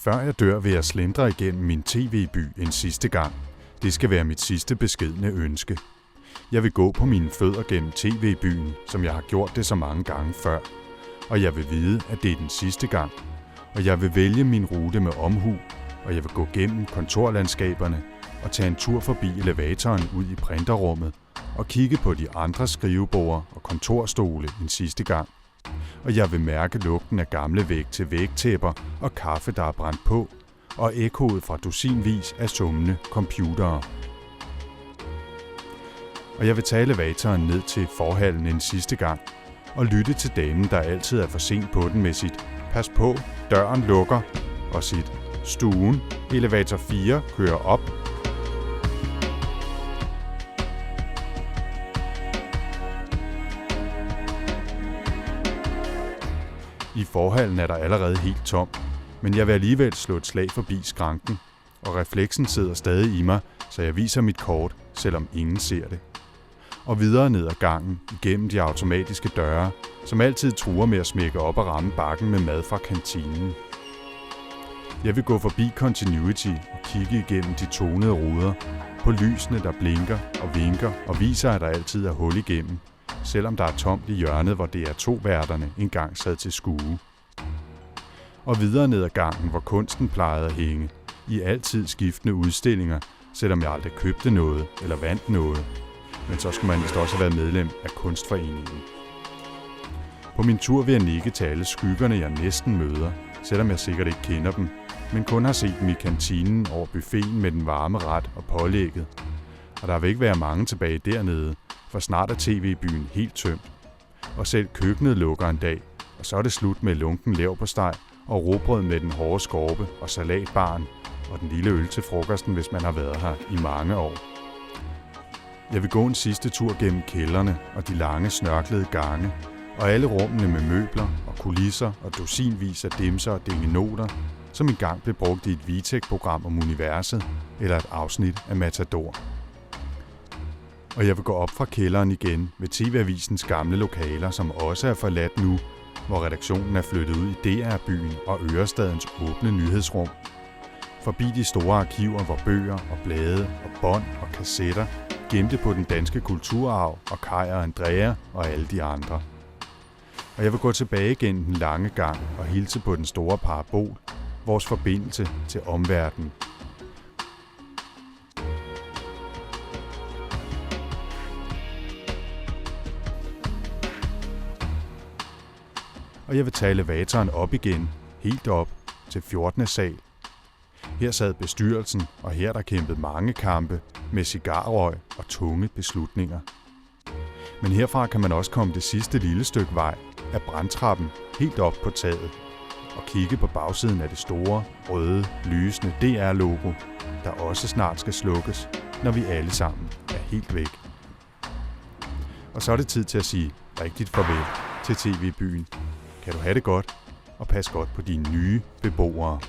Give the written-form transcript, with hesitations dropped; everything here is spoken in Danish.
Før jeg dør, vil jeg slendre igennem min tv-by en sidste gang. Det skal være mit sidste beskedne ønske. Jeg vil gå på mine fødder gennem tv-byen, som jeg har gjort det så mange gange før. Og jeg vil vide, at det er den sidste gang. Og jeg vil vælge min rute med omhu, og jeg vil gå gennem kontorlandskaberne og tage en tur forbi elevatoren ud i printerrummet og kigge på de andre skriveborde og kontorstole en sidste gang. Og jeg vil mærke lugten af gamle væg-til-væg-tæpper og kaffe, der er brændt på, og ekkoet fra dusinvis af summende computere. Og jeg vil tage elevatoren ned til forhallen en sidste gang og lytte til damen, der altid er for sent på den med sit "pas på, døren lukker" og sit "stuen, elevator 4 kører op". I forhallen er der allerede helt tomt, men jeg vil alligevel slå et slag forbi skranken, og refleksen sidder stadig i mig, så jeg viser mit kort, selvom ingen ser det. Og videre ned ad gangen, igennem de automatiske døre, som altid truer med at smække op og ramme bakken med mad fra kantinen. Jeg vil gå forbi Continuity og kigge igennem de tonede ruder, på lysene, der blinker og vinker og viser, at der altid er hul igennem, selvom der er tomt i hjørnet, hvor DR2-værterne engang sad til skue. Og videre ned ad gangen, hvor kunsten plejede at hænge, i altid skiftende udstillinger, selvom jeg aldrig købte noget eller vandt noget. Men så skulle man vist også have været medlem af kunstforeningen. På min tur vil jeg nikke til alle skyggerne, jeg næsten møder, selvom jeg sikkert ikke kender dem, men kun har set dem i kantinen over buffeten med den varme ret og pålægget. Og der vil ikke være mange tilbage dernede, for snart er tv-byen helt tømt. Og selv køkkenet lukker en dag, og så er det slut med lunken leverpostej og rugbrød med den hårde skorpe og salatbaren og den lille øl til frokosten, hvis man har været her i mange år. Jeg vil gå en sidste tur gennem kældrene og de lange snørklede gange, og alle rummene med møbler og kulisser og dusinvis af dimser og dingenoter, som engang blev brugt i et Vitek-program om universet eller et afsnit af Matador. Og jeg vil gå op fra kælderen igen ved TV-avisens gamle lokaler, som også er forladt nu, hvor redaktionen er flyttet ud i DR-byen og Ørestadens åbne nyhedsrum. Forbi de store arkiver, hvor bøger og blade og bånd og kassetter gemte på den danske kulturarv og Kaj og Andrea og alle de andre. Og jeg vil gå tilbage gennem den lange gang og hilse på den store parabol, vores forbindelse til omverdenen. Og jeg vil tage elevatoren op igen, helt op til 14. sal. Her sad bestyrelsen, og her der kæmpede mange kampe med cigarrøg og tunge beslutninger. Men herfra kan man også komme det sidste lille stykke vej af brandtrappen helt op på taget og kigge på bagsiden af det store, røde, lysende DR-logo, der også snart skal slukkes, når vi alle sammen er helt væk. Og så er det tid til at sige rigtigt farvel til tv-byen. Kan du have det godt, og pas godt på dine nye beboere.